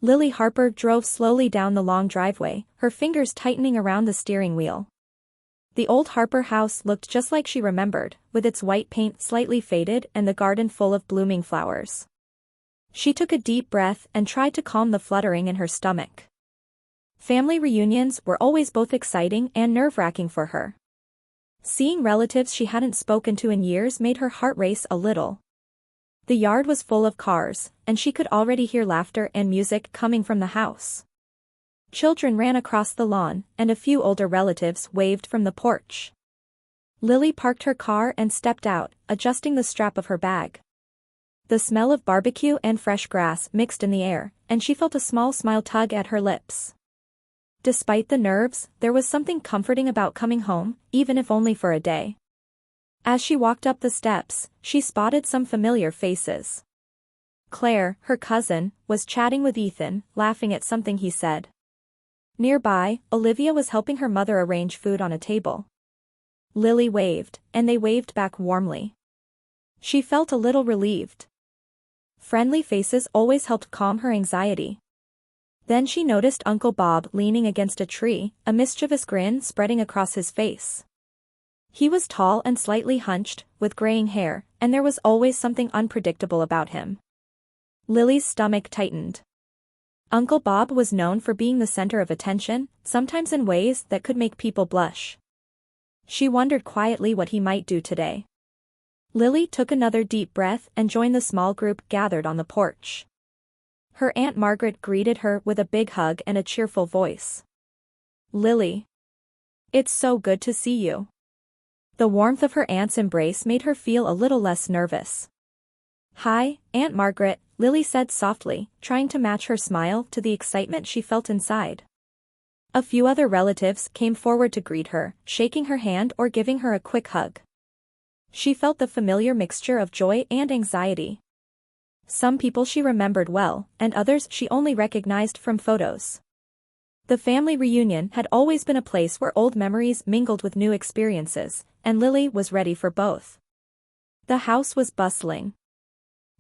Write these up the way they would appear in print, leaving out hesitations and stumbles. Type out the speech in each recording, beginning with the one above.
Lily Harper drove slowly down the long driveway, her fingers tightening around the steering wheel. The old Harper house looked just like she remembered, with its white paint slightly faded and the garden full of blooming flowers. She took a deep breath and tried to calm the fluttering in her stomach. Family reunions were always both exciting and nerve-wracking for her. Seeing relatives she hadn't spoken to in years made her heart race a little. The yard was full of cars, and she could already hear laughter and music coming from the house. Children ran across the lawn, and a few older relatives waved from the porch. Lily parked her car and stepped out, adjusting the strap of her bag. The smell of barbecue and fresh grass mixed in the air, and she felt a small smile tug at her lips. Despite the nerves, there was something comforting about coming home, even if only for a day. As she walked up the steps, she spotted some familiar faces. Claire, her cousin, was chatting with Ethan, laughing at something he said. Nearby, Olivia was helping her mother arrange food on a table. Lily waved, and they waved back warmly. She felt a little relieved. Friendly faces always helped calm her anxiety. Then she noticed Uncle Bob leaning against a tree, a mischievous grin spreading across his face. He was tall and slightly hunched, with graying hair, and there was always something unpredictable about him. Lily's stomach tightened. Uncle Bob was known for being the center of attention, sometimes in ways that could make people blush. She wondered quietly what he might do today. Lily took another deep breath and joined the small group gathered on the porch. Her Aunt Margaret greeted her with a big hug and a cheerful voice. "Lily. It's so good to see you." The warmth of her aunt's embrace made her feel a little less nervous. "Hi, Aunt Margaret," Lily said softly, trying to match her smile to the excitement she felt inside. A few other relatives came forward to greet her, shaking her hand or giving her a quick hug. She felt the familiar mixture of joy and anxiety. Some people she remembered well, and others she only recognized from photos. The family reunion had always been a place where old memories mingled with new experiences, and Lily was ready for both. The house was bustling.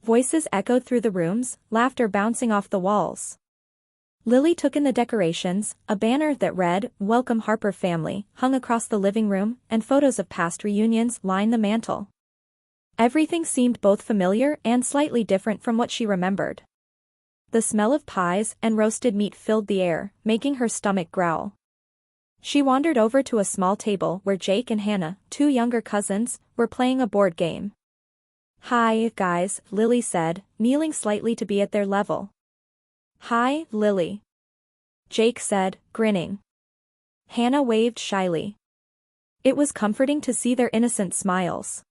Voices echoed through the rooms, laughter bouncing off the walls. Lily took in the decorations, a banner that read, "Welcome Harper Family," hung across the living room, and photos of past reunions lined the mantel. Everything seemed both familiar and slightly different from what she remembered. The smell of pies and roasted meat filled the air, making her stomach growl. She wandered over to a small table where Jake and Hannah, two younger cousins, were playing a board game. "Hi, guys," Lily said, kneeling slightly to be at their level. "Hi, Lily," Jake said, grinning. Hannah waved shyly. It was comforting to see their innocent smiles.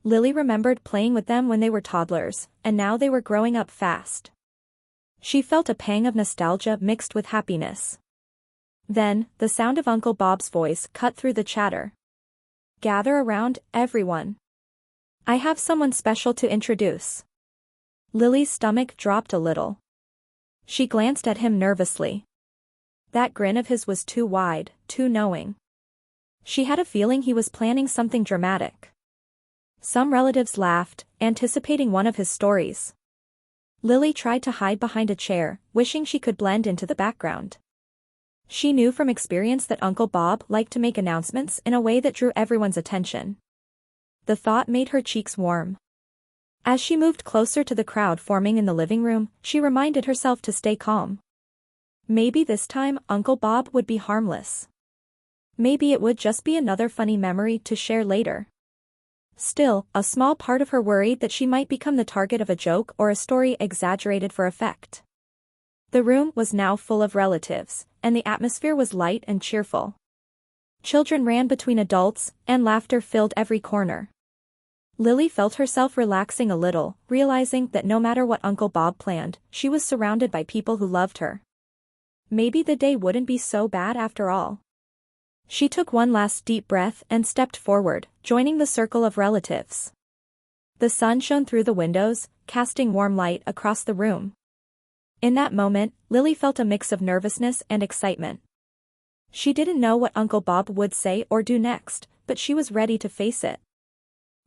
Lily remembered playing with them when they were toddlers, and now they were growing up fast. She felt a pang of nostalgia mixed with happiness. Then, the sound of Uncle Bob's voice cut through the chatter. "Gather around, everyone. I have someone special to introduce." Lily's stomach dropped a little. She glanced at him nervously. That grin of his was too wide, too knowing. She had a feeling he was planning something dramatic. Some relatives laughed, anticipating one of his stories. Lily tried to hide behind a chair, wishing she could blend into the background. She knew from experience that Uncle Bob liked to make announcements in a way that drew everyone's attention. The thought made her cheeks warm. As she moved closer to the crowd forming in the living room, she reminded herself to stay calm. Maybe this time Uncle Bob would be harmless. Maybe it would just be another funny memory to share later. Still, a small part of her worried that she might become the target of a joke or a story exaggerated for effect. The room was now full of relatives, and the atmosphere was light and cheerful. Children ran between adults, and laughter filled every corner. Lily felt herself relaxing a little, realizing that no matter what Uncle Bob planned, she was surrounded by people who loved her. Maybe the day wouldn't be so bad after all. She took one last deep breath and stepped forward, joining the circle of relatives. The sun shone through the windows, casting warm light across the room. In that moment, Lily felt a mix of nervousness and excitement. She didn't know what Uncle Bob would say or do next, but she was ready to face it.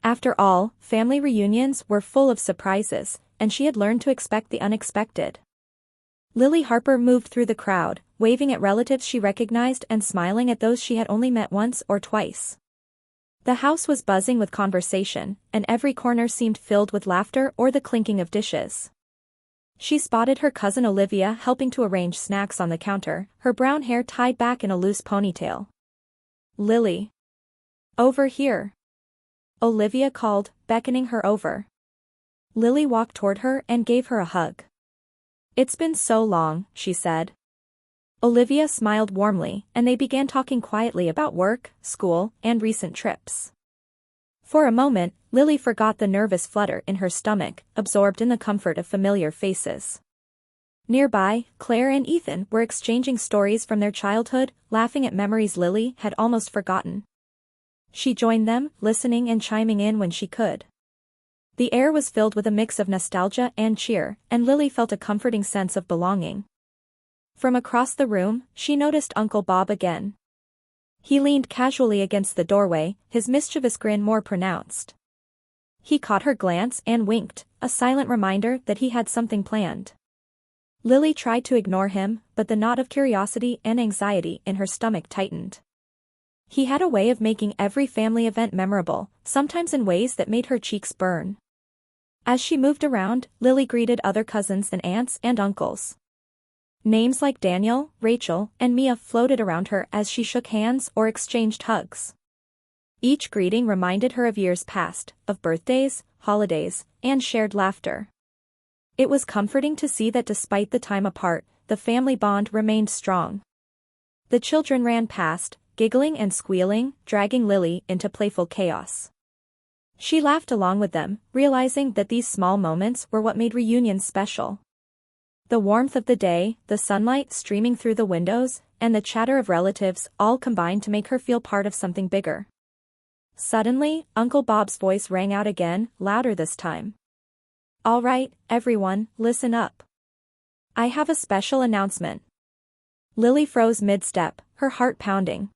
After all, family reunions were full of surprises, and she had learned to expect the unexpected. Lily Harper moved through the crowd, waving at relatives she recognized and smiling at those she had only met once or twice. The house was buzzing with conversation, and every corner seemed filled with laughter or the clinking of dishes. She spotted her cousin Olivia helping to arrange snacks on the counter, her brown hair tied back in a loose ponytail. "Lily. Over here." Olivia called, beckoning her over. Lily walked toward her and gave her a hug. "It's been so long," she said. Olivia smiled warmly, and they began talking quietly about work, school, and recent trips. For a moment, Lily forgot the nervous flutter in her stomach, absorbed in the comfort of familiar faces. Nearby, Claire and Ethan were exchanging stories from their childhood, laughing at memories Lily had almost forgotten. She joined them, listening and chiming in when she could. The air was filled with a mix of nostalgia and cheer, and Lily felt a comforting sense of belonging. From across the room, she noticed Uncle Bob again. He leaned casually against the doorway, his mischievous grin more pronounced. He caught her glance and winked, a silent reminder that he had something planned. Lily tried to ignore him, but the knot of curiosity and anxiety in her stomach tightened. He had a way of making every family event memorable, sometimes in ways that made her cheeks burn. As she moved around, Lily greeted other cousins and aunts and uncles. Names like Daniel, Rachel, and Mia floated around her as she shook hands or exchanged hugs. Each greeting reminded her of years past, of birthdays, holidays, and shared laughter. It was comforting to see that despite the time apart, the family bond remained strong. The children ran past, giggling and squealing, dragging Lily into playful chaos. She laughed along with them, realizing that these small moments were what made reunions special. The warmth of the day, the sunlight streaming through the windows, and the chatter of relatives all combined to make her feel part of something bigger. Suddenly, Uncle Bob's voice rang out again, louder this time. "All right, everyone, listen up. I have a special announcement." Lily froze mid-step, her heart pounding.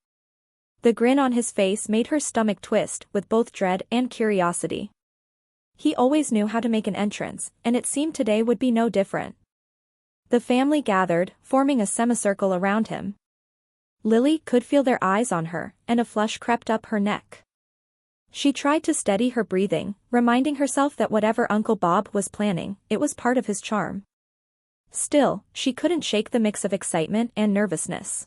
The grin on his face made her stomach twist with both dread and curiosity. He always knew how to make an entrance, and it seemed today would be no different. The family gathered, forming a semicircle around him. Lily could feel their eyes on her, and a flush crept up her neck. She tried to steady her breathing, reminding herself that whatever Uncle Bob was planning, it was part of his charm. Still, she couldn't shake the mix of excitement and nervousness.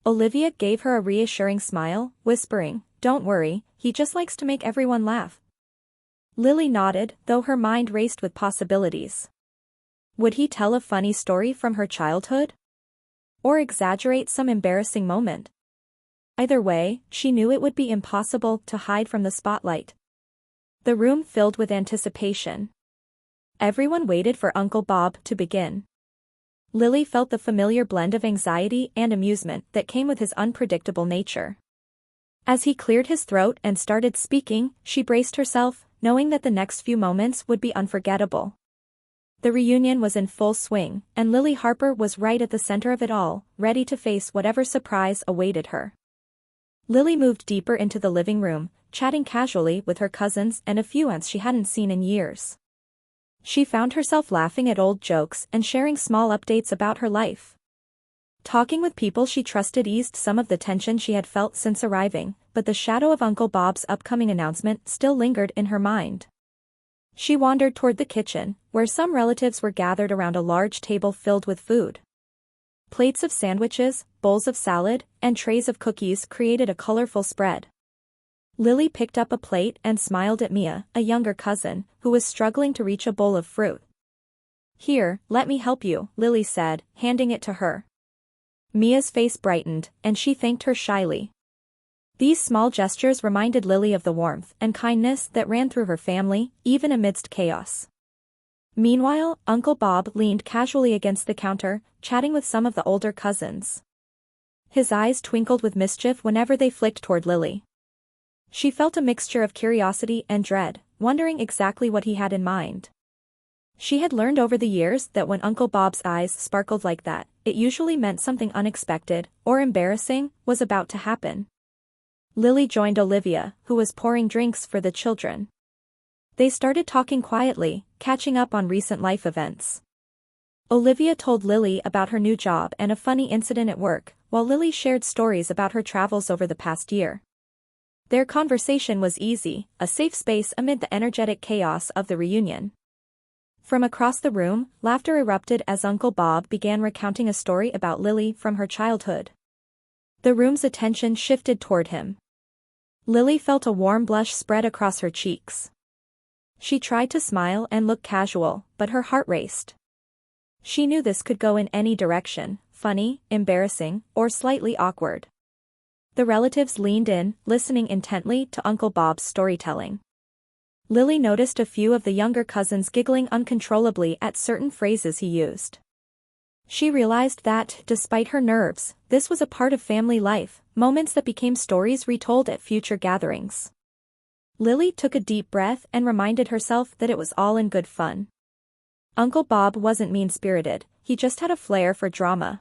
Olivia gave her a reassuring smile, whispering, "Don't worry, he just likes to make everyone laugh." Lily nodded, though her mind raced with possibilities. Would he tell a funny story from her childhood? Or exaggerate some embarrassing moment? Either way, she knew it would be impossible to hide from the spotlight. The room filled with anticipation. Everyone waited for Uncle Bob to begin. Lily felt the familiar blend of anxiety and amusement that came with his unpredictable nature. As he cleared his throat and started speaking, she braced herself, knowing that the next few moments would be unforgettable. The reunion was in full swing, and Lily Harper was right at the center of it all, ready to face whatever surprise awaited her. Lily moved deeper into the living room, chatting casually with her cousins and a few aunts she hadn't seen in years. She found herself laughing at old jokes and sharing small updates about her life. Talking with people she trusted eased some of the tension she had felt since arriving, but the shadow of Uncle Bob's upcoming announcement still lingered in her mind. She wandered toward the kitchen, where some relatives were gathered around a large table filled with food. Plates of sandwiches, bowls of salad, and trays of cookies created a colorful spread. Lily picked up a plate and smiled at Mia, a younger cousin, who was struggling to reach a bowl of fruit. "Here, let me help you," Lily said, handing it to her. Mia's face brightened, and she thanked her shyly. These small gestures reminded Lily of the warmth and kindness that ran through her family, even amidst chaos. Meanwhile, Uncle Bob leaned casually against the counter, chatting with some of the older cousins. His eyes twinkled with mischief whenever they flicked toward Lily. She felt a mixture of curiosity and dread, wondering exactly what he had in mind. She had learned over the years that when Uncle Bob's eyes sparkled like that, it usually meant something unexpected, or embarrassing, was about to happen. Lily joined Olivia, who was pouring drinks for the children. They started talking quietly, catching up on recent life events. Olivia told Lily about her new job and a funny incident at work, while Lily shared stories about her travels over the past year. Their conversation was easy, a safe space amid the energetic chaos of the reunion. From across the room, laughter erupted as Uncle Bob began recounting a story about Lily from her childhood. The room's attention shifted toward him. Lily felt a warm blush spread across her cheeks. She tried to smile and look casual, but her heart raced. She knew this could go in any direction, funny, embarrassing, or slightly awkward. The relatives leaned in, listening intently to Uncle Bob's storytelling. Lily noticed a few of the younger cousins giggling uncontrollably at certain phrases he used. She realized that, despite her nerves, this was a part of family life, moments that became stories retold at future gatherings. Lily took a deep breath and reminded herself that it was all in good fun. Uncle Bob wasn't mean-spirited, he just had a flair for drama.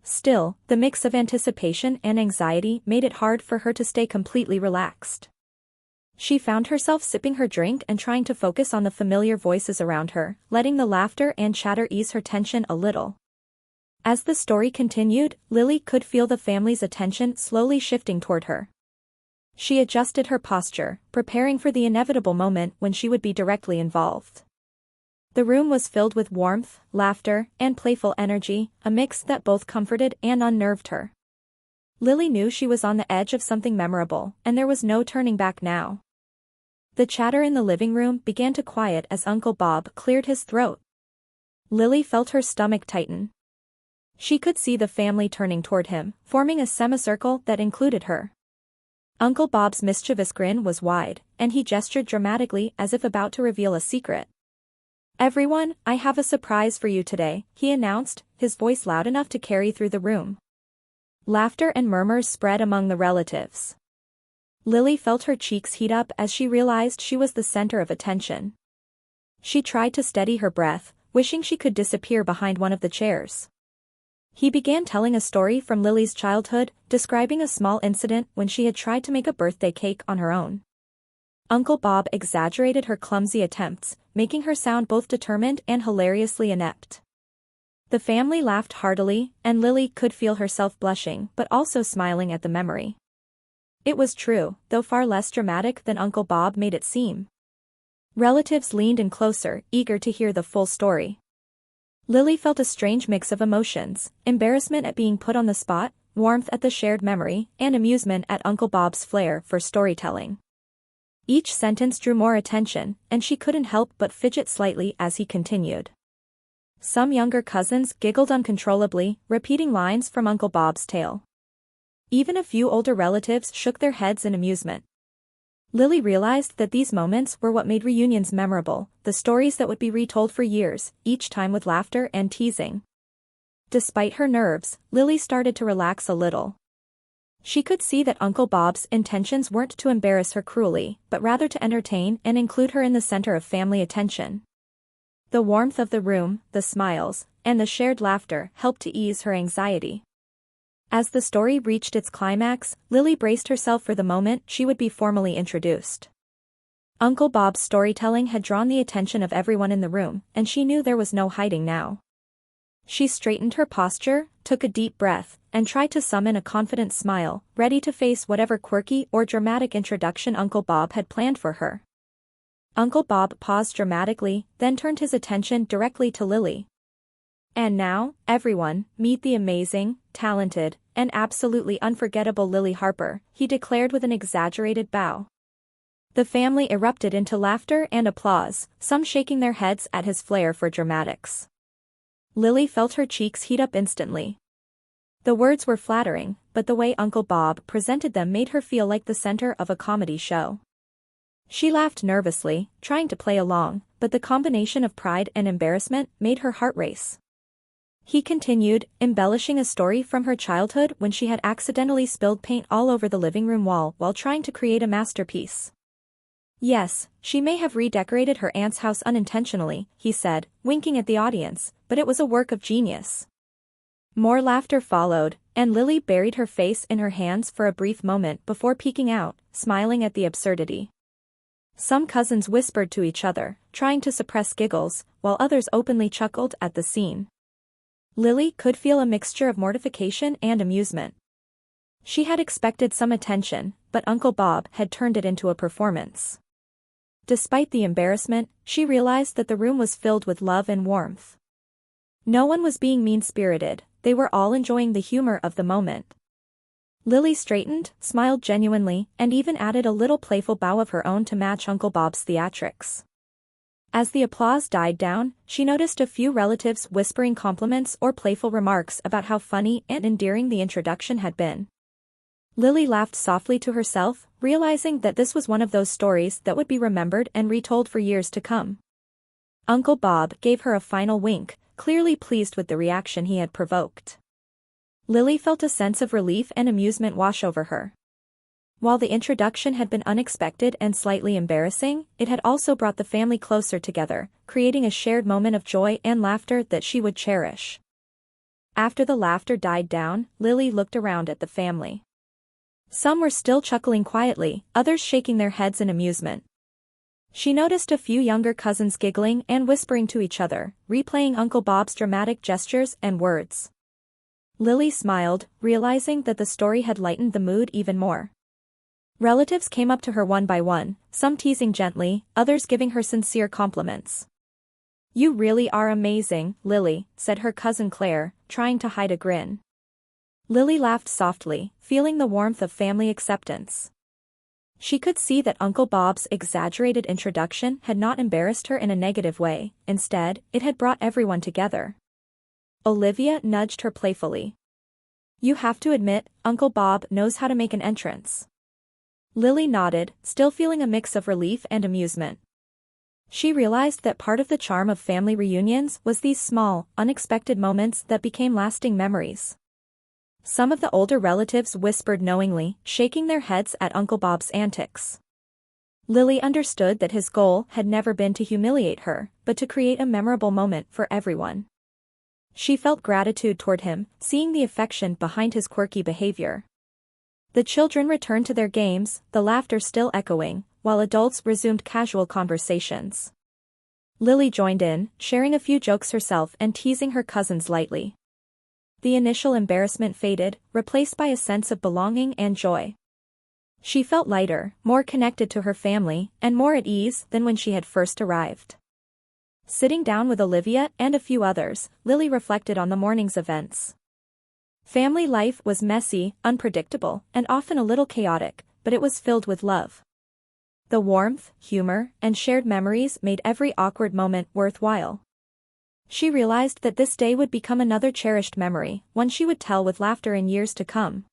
Still, the mix of anticipation and anxiety made it hard for her to stay completely relaxed. She found herself sipping her drink and trying to focus on the familiar voices around her, letting the laughter and chatter ease her tension a little. As the story continued, Lily could feel the family's attention slowly shifting toward her. She adjusted her posture, preparing for the inevitable moment when she would be directly involved. The room was filled with warmth, laughter, and playful energy, a mix that both comforted and unnerved her. Lily knew she was on the edge of something memorable, and there was no turning back now. The chatter in the living room began to quiet as Uncle Bob cleared his throat. Lily felt her stomach tighten. She could see the family turning toward him, forming a semicircle that included her. Uncle Bob's mischievous grin was wide, and he gestured dramatically as if about to reveal a secret. "Everyone, I have a surprise for you today," he announced, his voice loud enough to carry through the room. Laughter and murmurs spread among the relatives. Lily felt her cheeks heat up as she realized she was the center of attention. She tried to steady her breath, wishing she could disappear behind one of the chairs. He began telling a story from Lily's childhood, describing a small incident when she had tried to make a birthday cake on her own. Uncle Bob exaggerated her clumsy attempts, making her sound both determined and hilariously inept. The family laughed heartily, and Lily could feel herself blushing but also smiling at the memory. It was true, though far less dramatic than Uncle Bob made it seem. Relatives leaned in closer, eager to hear the full story. Lily felt a strange mix of emotions, embarrassment at being put on the spot, warmth at the shared memory, and amusement at Uncle Bob's flair for storytelling. Each sentence drew more attention, and she couldn't help but fidget slightly as he continued. Some younger cousins giggled uncontrollably, repeating lines from Uncle Bob's tale. Even a few older relatives shook their heads in amusement. Lily realized that these moments were what made reunions memorable, the stories that would be retold for years, each time with laughter and teasing. Despite her nerves, Lily started to relax a little. She could see that Uncle Bob's intentions weren't to embarrass her cruelly, but rather to entertain and include her in the center of family attention. The warmth of the room, the smiles, and the shared laughter helped to ease her anxiety. As the story reached its climax, Lily braced herself for the moment she would be formally introduced. Uncle Bob's storytelling had drawn the attention of everyone in the room, and she knew there was no hiding now. She straightened her posture, took a deep breath, and tried to summon a confident smile, ready to face whatever quirky or dramatic introduction Uncle Bob had planned for her. Uncle Bob paused dramatically, then turned his attention directly to Lily. "And now, everyone, meet the amazing, talented, and absolutely unforgettable Lily Harper," he declared with an exaggerated bow. The family erupted into laughter and applause, some shaking their heads at his flair for dramatics. Lily felt her cheeks heat up instantly. The words were flattering, but the way Uncle Bob presented them made her feel like the center of a comedy show. She laughed nervously, trying to play along, but the combination of pride and embarrassment made her heart race. He continued, embellishing a story from her childhood when she had accidentally spilled paint all over the living room wall while trying to create a masterpiece. "Yes, she may have redecorated her aunt's house unintentionally," he said, winking at the audience, "but it was a work of genius." More laughter followed, and Lily buried her face in her hands for a brief moment before peeking out, smiling at the absurdity. Some cousins whispered to each other, trying to suppress giggles, while others openly chuckled at the scene. Lily could feel a mixture of mortification and amusement. She had expected some attention, but Uncle Bob had turned it into a performance. Despite the embarrassment, she realized that the room was filled with love and warmth. No one was being mean-spirited, they were all enjoying the humor of the moment. Lily straightened, smiled genuinely, and even added a little playful bow of her own to match Uncle Bob's theatrics. As the applause died down, she noticed a few relatives whispering compliments or playful remarks about how funny and endearing the introduction had been. Lily laughed softly to herself, realizing that this was one of those stories that would be remembered and retold for years to come. Uncle Bob gave her a final wink, clearly pleased with the reaction he had provoked. Lily felt a sense of relief and amusement wash over her. While the introduction had been unexpected and slightly embarrassing, it had also brought the family closer together, creating a shared moment of joy and laughter that she would cherish. After the laughter died down, Lily looked around at the family. Some were still chuckling quietly, others shaking their heads in amusement. She noticed a few younger cousins giggling and whispering to each other, replaying Uncle Bob's dramatic gestures and words. Lily smiled, realizing that the story had lightened the mood even more. Relatives came up to her one by one, some teasing gently, others giving her sincere compliments. "You really are amazing, Lily," said her cousin Claire, trying to hide a grin. Lily laughed softly, feeling the warmth of family acceptance. She could see that Uncle Bob's exaggerated introduction had not embarrassed her in a negative way, instead, it had brought everyone together. Olivia nudged her playfully. "You have to admit, Uncle Bob knows how to make an entrance." Lily nodded, still feeling a mix of relief and amusement. She realized that part of the charm of family reunions was these small, unexpected moments that became lasting memories. Some of the older relatives whispered knowingly, shaking their heads at Uncle Bob's antics. Lily understood that his goal had never been to humiliate her, but to create a memorable moment for everyone. She felt gratitude toward him, seeing the affection behind his quirky behavior. The children returned to their games, the laughter still echoing, while adults resumed casual conversations. Lily joined in, sharing a few jokes herself and teasing her cousins lightly. The initial embarrassment faded, replaced by a sense of belonging and joy. She felt lighter, more connected to her family, and more at ease than when she had first arrived. Sitting down with Olivia and a few others, Lily reflected on the morning's events. Family life was messy, unpredictable, and often a little chaotic, but it was filled with love. The warmth, humor, and shared memories made every awkward moment worthwhile. She realized that this day would become another cherished memory, one she would tell with laughter in years to come.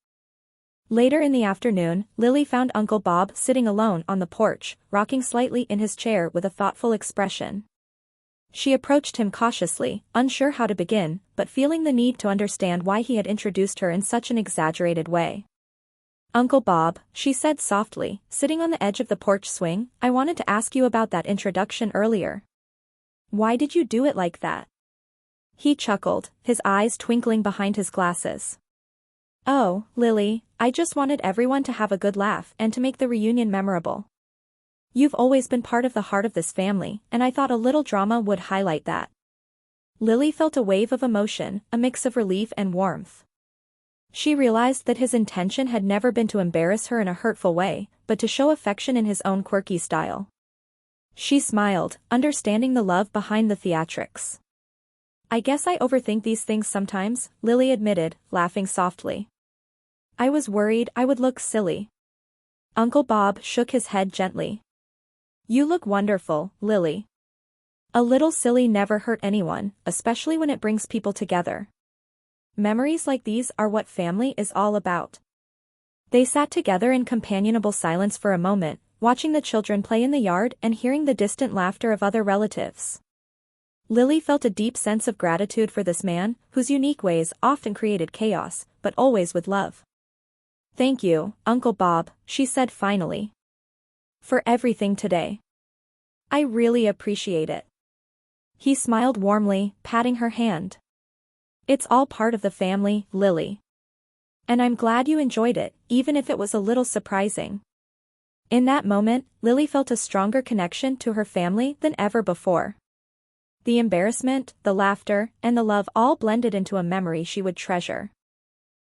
Later in the afternoon, Lily found Uncle Bob sitting alone on the porch, rocking slightly in his chair with a thoughtful expression. She approached him cautiously, unsure how to begin, but feeling the need to understand why he had introduced her in such an exaggerated way. "Uncle Bob," she said softly, sitting on the edge of the porch swing, "I wanted to ask you about that introduction earlier. Why did you do it like that?" He chuckled, his eyes twinkling behind his glasses. "Oh, Lily, I just wanted everyone to have a good laugh and to make the reunion memorable. You've always been part of the heart of this family, and I thought a little drama would highlight that." Lily felt a wave of emotion, a mix of relief and warmth. She realized that his intention had never been to embarrass her in a hurtful way, but to show affection in his own quirky style. She smiled, understanding the love behind the theatrics. "I guess I overthink these things sometimes," Lily admitted, laughing softly. "I was worried I would look silly." Uncle Bob shook his head gently. "You look wonderful, Lily. A little silly never hurt anyone, especially when it brings people together. Memories like these are what family is all about." They sat together in companionable silence for a moment, watching the children play in the yard and hearing the distant laughter of other relatives. Lily felt a deep sense of gratitude for this man, whose unique ways often created chaos, but always with love. "Thank you, Uncle Bob," she said finally. "For everything today. I really appreciate it." He smiled warmly, patting her hand. "It's all part of the family, Lily. And I'm glad you enjoyed it, even if it was a little surprising." In that moment, Lily felt a stronger connection to her family than ever before. The embarrassment, the laughter, and the love all blended into a memory she would treasure.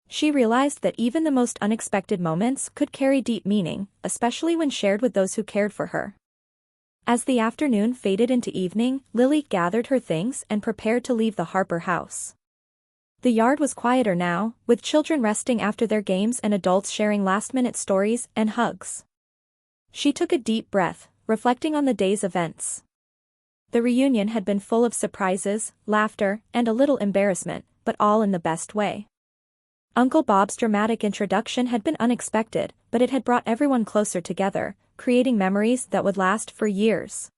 She realized that even the most unexpected moments could carry deep meaning, especially when shared with those who cared for her. As the afternoon faded into evening, Lily gathered her things and prepared to leave the Harper house. The yard was quieter now, with children resting after their games and adults sharing last-minute stories and hugs. She took a deep breath, reflecting on the day's events. The reunion had been full of surprises, laughter, and a little embarrassment, but all in the best way. Uncle Bob's dramatic introduction had been unexpected, but it had brought everyone closer together, creating memories that would last for years.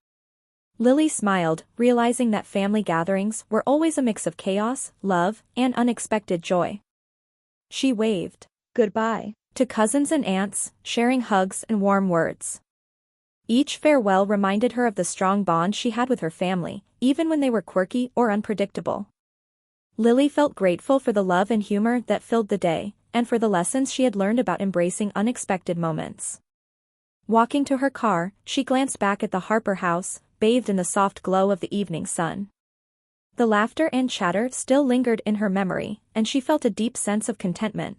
Lily smiled, realizing that family gatherings were always a mix of chaos, love, and unexpected joy. She waved goodbye to cousins and aunts, sharing hugs and warm words. Each farewell reminded her of the strong bond she had with her family, even when they were quirky or unpredictable. Lily felt grateful for the love and humor that filled the day, and for the lessons she had learned about embracing unexpected moments. Walking to her car, she glanced back at the Harper house, bathed in the soft glow of the evening sun. The laughter and chatter still lingered in her memory, and she felt a deep sense of contentment.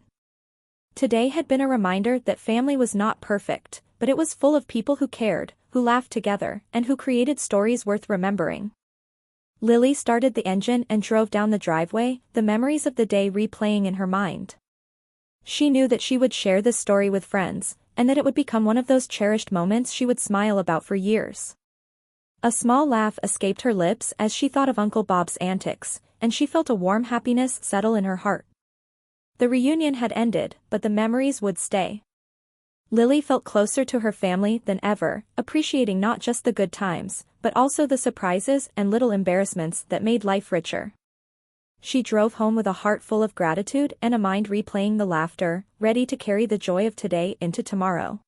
Today had been a reminder that family was not perfect, but it was full of people who cared, who laughed together, and who created stories worth remembering. Lily started the engine and drove down the driveway, the memories of the day replaying in her mind. She knew that she would share this story with friends, and that it would become one of those cherished moments she would smile about for years. A small laugh escaped her lips as she thought of Uncle Bob's antics, and she felt a warm happiness settle in her heart. The reunion had ended, but the memories would stay. Lily felt closer to her family than ever, appreciating not just the good times, but also the surprises and little embarrassments that made life richer. She drove home with a heart full of gratitude and a mind replaying the laughter, ready to carry the joy of today into tomorrow.